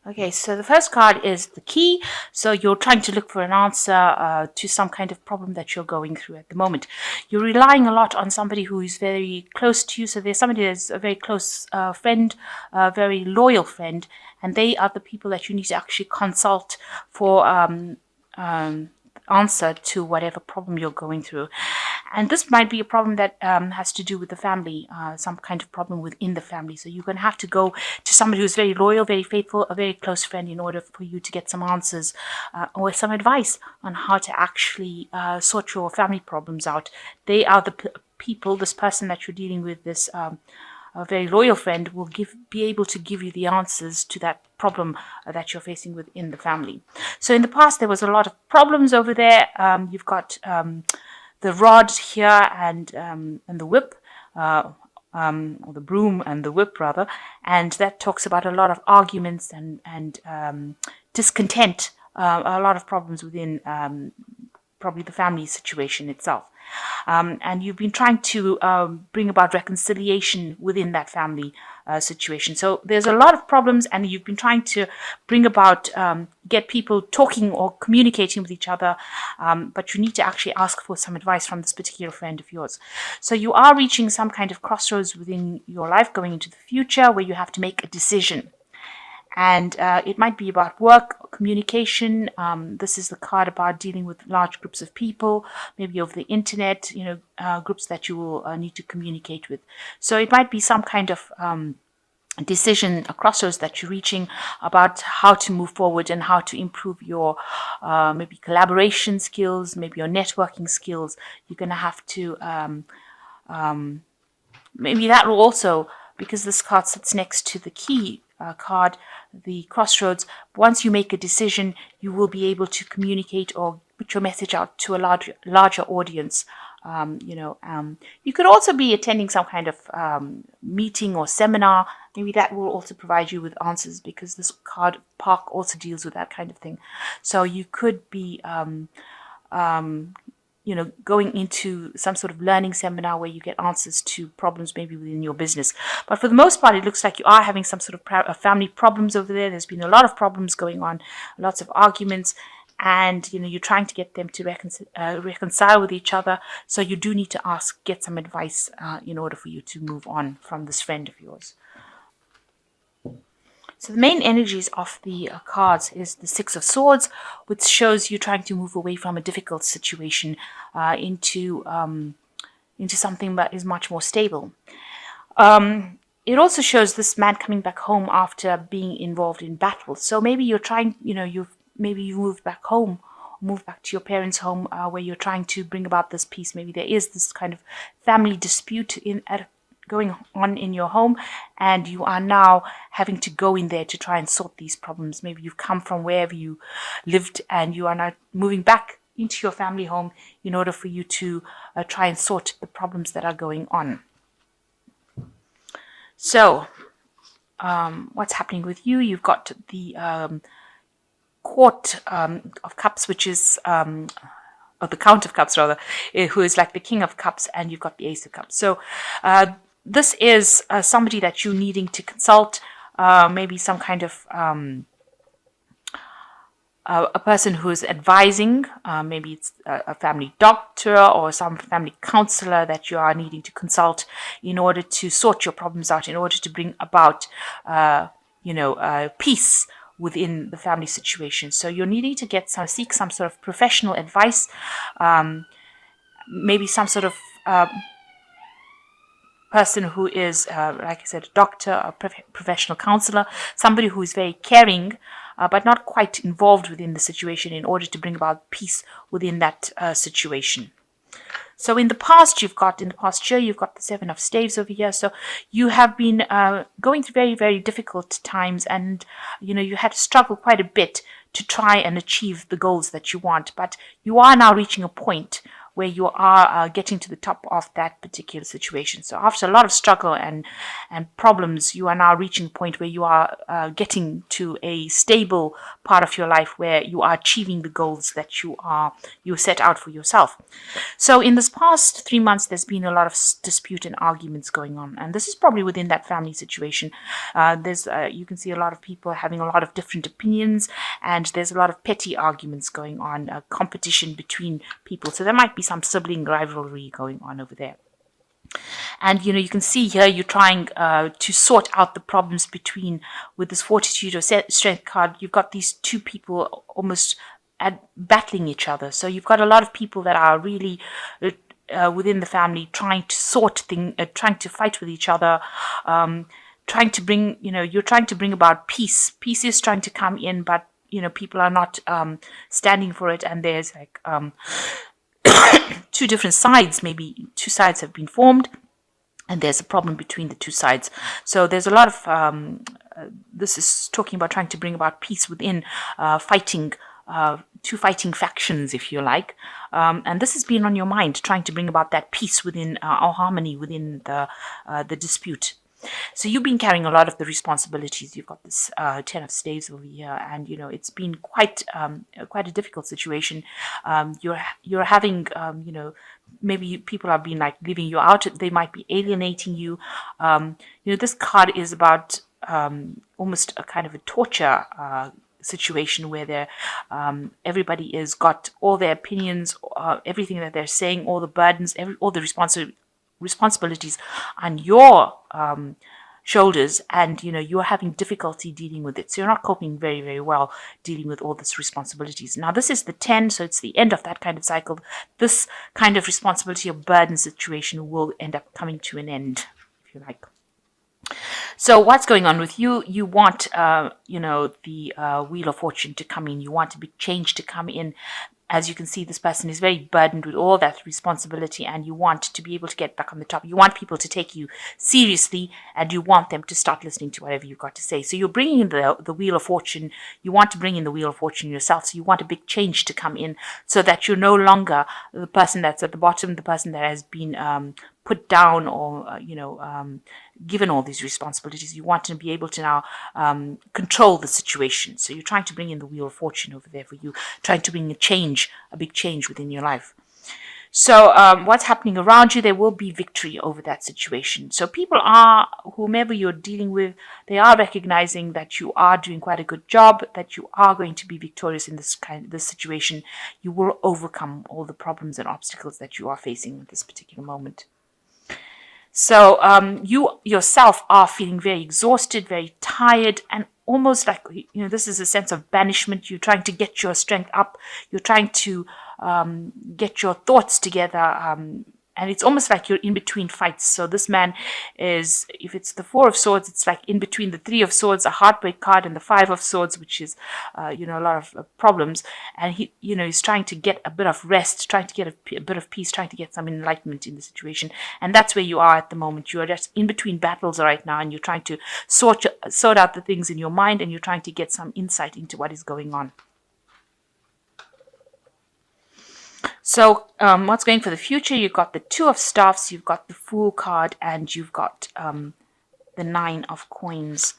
Okay, so the first card is the key. So you're trying to look for an answer to some kind of problem that you're going through at the moment. You're relying a lot on somebody who is very close to you. So there's somebody that's a very close friend, a very loyal friend, and they are the people that you need to actually consult for answer to whatever problem you're going through. And this might be a problem that has to do with the family, some kind of problem within the family. So you're going to have to go to somebody who's very loyal, very faithful, a very close friend in order for you to get some answers or some advice on how to actually sort your family problems out. They are the people, this person that you're dealing with, this a very loyal friend will be able to give you the answers to that problem that you're facing within the family. So in the past, there was a lot of problems over there. You've got the rod here and the whip, or the broom and the whip rather, and that talks about a lot of arguments and discontent, a lot of problems within probably the family situation itself. And you've been trying to bring about reconciliation within that family situation. So there's a lot of problems, and you've been trying to bring about, get people talking or communicating with each other, but you need to actually ask for some advice from this particular friend of yours. So you are reaching some kind of crossroads within your life going into the future where you have to make a decision. And it might be about work, communication. This is the card about dealing with large groups of people, maybe over the internet, groups that you will need to communicate with. So it might be some kind of decision, a crossroads that you're reaching about how to move forward and how to improve your maybe collaboration skills, maybe your networking skills. You're going to have to, maybe that will also, because this card sits next to the key card, the crossroads, once you make a decision, you will be able to communicate or put your message out to a larger audience. You could also be attending some kind of meeting or seminar. Maybe that will also provide you with answers, because this card park also deals with that kind of thing. So you could be going into some sort of learning seminar where you get answers to problems maybe within your business. But for the most part, it looks like you are having some sort of family problems over there. There's been a lot of problems going on, lots of arguments, and you're trying to get them to reconcile with each other. So you do need to get some advice in order for you to move on from this friend of yours. So the main energies of the cards is the Six of Swords, which shows you trying to move away from a difficult situation into something that is much more stable. It also shows this man coming back home after being involved in battle. So maybe you're trying, you moved back home, moved back to your parents' home, where you're trying to bring about this peace. Maybe there is this kind of family dispute going on in your home, and you are now having to go in there to try and sort these problems. Maybe you've come from wherever you lived and you are now moving back into your family home in order for you to try and sort the problems that are going on. So what's happening with you? You've got the Court of Cups, which is or the Count of Cups rather, who is like the King of Cups, and you've got the Ace of Cups. So this is somebody that you're needing to consult, maybe some kind of a person who is advising, maybe it's a family doctor or some family counselor that you are needing to consult in order to sort your problems out, in order to bring about, peace within the family situation. So you're needing to seek some sort of professional advice, maybe some sort of person who is, like I said, a doctor, a professional counselor, somebody who is very caring, but not quite involved within the situation, in order to bring about peace within that situation. So in the past year, you've got the Seven of Staves over here. So you have been going through very, very difficult times, and you had to struggle quite a bit to try and achieve the goals that you want. But you are now reaching a point where you are getting to the top of that particular situation. So after a lot of struggle and problems, you are now reaching a point where you are getting to a stable part of your life where you are achieving the goals that you set out for yourself. So in this past 3 months, there's been a lot of dispute and arguments going on, and this is probably within that family situation. You can see a lot of people having a lot of different opinions, and there's a lot of petty arguments going on, competition between people. So there might be some sibling rivalry going on over there. And you can see here you're trying to sort out the problems with this fortitude or strength card. You've got these two people almost battling each other. So you've got a lot of people that are really within the family trying to fight with each other, trying to bring, you're trying to bring about peace. Peace is trying to come in, but people are not standing for it, and there's like two different sides. Maybe two sides have been formed, and there's a problem between the two sides. So there's a lot of this is talking about trying to bring about peace within two fighting factions, if you like, and this has been on your mind, trying to bring about that peace within or harmony within the dispute. So you've been carrying a lot of the responsibilities. You've got this 10 of staves over here, and it's been quite a difficult situation. You're having maybe people have been like leaving you out. They might be alienating you. This card is about almost a kind of a torture situation where everybody is got all their opinions, everything that they're saying, all the burdens, all the responsibilities on your shoulders, and you're having difficulty dealing with it. So you're not coping very, very well dealing with all these responsibilities. Now this is the 10, so it's the end of that kind of cycle. This kind of responsibility or burden situation will end up coming to an end, if you like. So what's going on with you? You want, the Wheel of Fortune to come in. You want a big change to come in. As you can see, this person is very burdened with all that responsibility, and you want to be able to get back on the top. You want people to take you seriously, and you want them to start listening to whatever you've got to say. So you're bringing in the Wheel of Fortune. You want to bring in the Wheel of Fortune yourself. So you want a big change to come in, so that you're no longer the person that's at the bottom, the person that has been put down or given all these responsibilities. You want to be able to now control the situation. So you're trying to bring in the Wheel of Fortune over there for you, trying to bring a big change within your life. So what's happening around you, there will be victory over that situation. So people whomever you're dealing with, they are recognizing that you are doing quite a good job, that you are going to be victorious in this situation. You will overcome all the problems and obstacles that you are facing at this particular moment. So you yourself are feeling very exhausted, very tired, and almost like, this is a sense of banishment. You're trying to get your strength up. You're trying to get your thoughts together. And it's almost like you're in between fights. So this man is, if it's the 4 of Swords, it's like in between the 3 of Swords, a heartbreak card, and the 5 of Swords, which is, a lot of problems. And he, he's trying to get a bit of rest, trying to get a bit of peace, trying to get some enlightenment in the situation. And that's where you are at the moment. You are just in between battles right now, and you're trying to sort out the things in your mind, and you're trying to get some insight into what is going on. So what's going for the future? You've got the 2 of Staffs, you've got the Fool card, and you've got the 9 of Coins.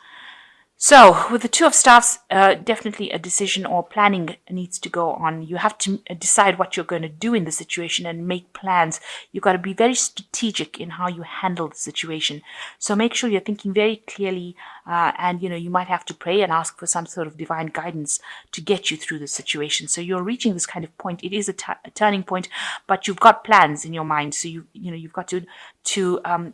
So with the 2 of Staffs, definitely a decision or planning needs to go on. You have to decide what you're going to do in the situation and make plans. You've got to be very strategic in how you handle the situation. So make sure you're thinking very clearly, and you might have to pray and ask for some sort of divine guidance to get you through the situation. So you're reaching this kind of point. It is a turning point, but you've got plans in your mind. So you've got to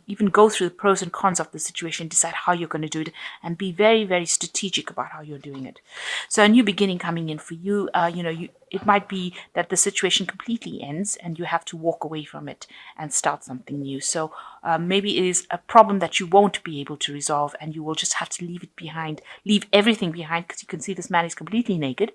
even go through the pros and cons of the situation, decide how you're going to do it, and be very, very strategic about how you're doing it. So a new beginning coming in for you. It might be that the situation completely ends and you have to walk away from it and start something new. So maybe it is a problem that you won't be able to resolve, and you will just have to leave it behind, leave everything behind, because you can see this man is completely naked.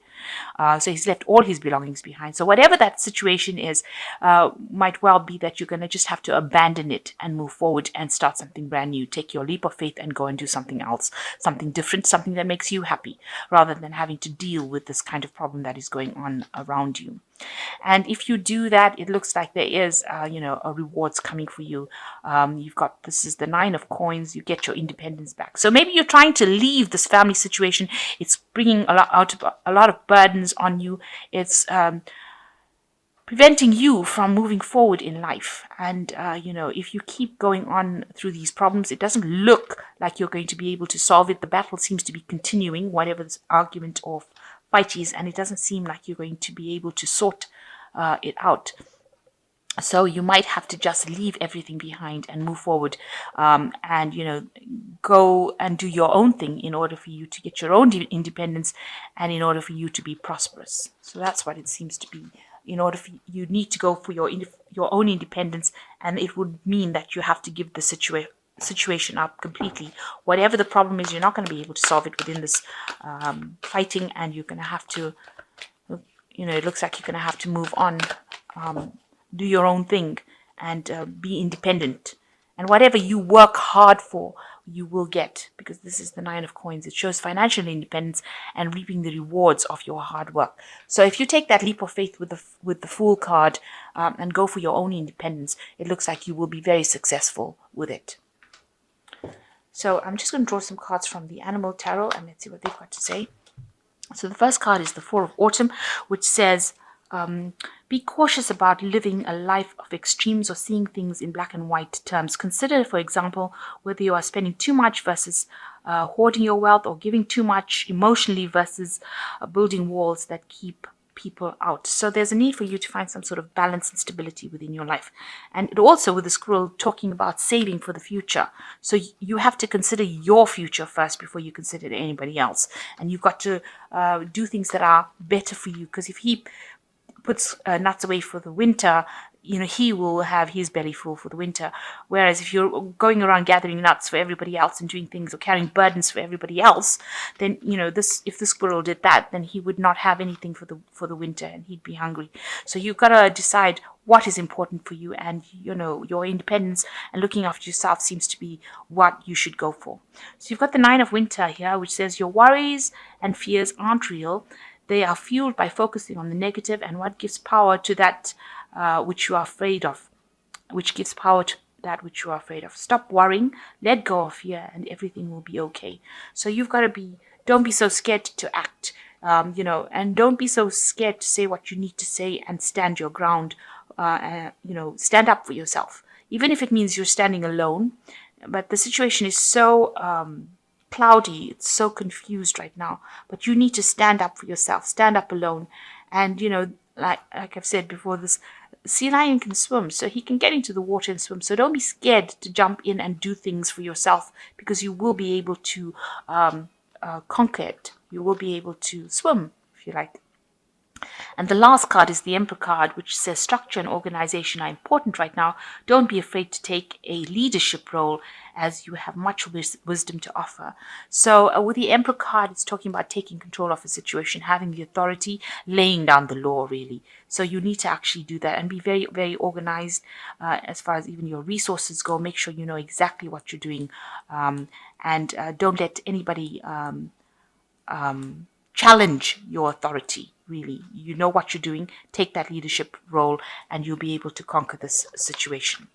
So he's left all his belongings behind. So whatever that situation is, might well be that you're going to just have to abandon it and move forward and start something brand new. Take your leap of faith and go and do something else, something different, something that makes you happy, rather than having to deal with this kind of problem that is going on around you. And if you do that, it looks like there is, a rewards coming for you. This is the 9 of coins. You get your independence back. So maybe you're trying to leave this family situation. It's bringing a lot of burdens on you. It's preventing you from moving forward in life. And, if you keep going on through these problems, it doesn't look like you're going to be able to solve it. The battle seems to be continuing, whatever this argument or fight is, and it doesn't seem like you're going to be able to sort it out. So you might have to just leave everything behind and move forward, and go and do your own thing in order for you to get your own independence and in order for you to be prosperous. So that's what it seems to be. In order for you need to go for your own independence, and it would mean that you have to give the situation up completely. Whatever the problem is, you're not going to be able to solve it within this fighting, and you're going to have to, it looks like you're going to have to move on, do your own thing, and be independent. And whatever you work hard for, you will get, because this is the 9 of coins. It shows financial independence and reaping the rewards of your hard work. So if you take that leap of faith with the Fool card and go for your own independence, it looks like you will be very successful with it. So I'm just going to draw some cards from the Animal Tarot, and let's see what they've got to say. So the first card is the 4 of Autumn, which says, be cautious about living a life of extremes or seeing things in black and white terms. Consider, for example, whether you are spending too much versus hoarding your wealth, or giving too much emotionally versus building walls that keep people out. So there's a need for you to find some sort of balance and stability within your life. And it also, with the squirrel, talking about saving for the future. So you have to consider your future first before you consider anybody else. And you've got to do things that are better for you, because if he puts nuts away for the winter, he will have his belly full for the winter. Whereas if you're going around gathering nuts for everybody else and doing things or carrying burdens for everybody else, then if the squirrel did that, then he would not have anything for the winter, and he'd be hungry. So you've got to decide what is important for you, and your independence and looking after yourself seems to be what you should go for. So you've got the 9 of Winter here, which says your worries and fears aren't real. They are fueled by focusing on the negative, and what gives power to that which you are afraid of, Stop worrying, let go of fear, and everything will be okay. So you've got to don't be so scared to act, and don't be so scared to say what you need to say, and stand your ground, stand up for yourself, even if it means you're standing alone. But the situation is so cloudy, it's so confused right now, but you need to stand up for yourself, stand up alone. And like I've said before, this sea lion can swim, so he can get into the water and swim. So don't be scared to jump in and do things for yourself, because you will be able to conquer it. You will be able to swim, if you like. And the last card is the Emperor card, which says structure and organization are important right now. Don't be afraid to take a leadership role, as you have much wisdom to offer. So with the Emperor card, it's talking about taking control of a situation, having the authority, laying down the law, really. So you need to actually do that and be very, very organized as far as even your resources go. Make sure you know exactly what you're doing, and don't let anybody challenge your authority. Really, you know what you're doing, take that leadership role, and you'll be able to conquer this situation.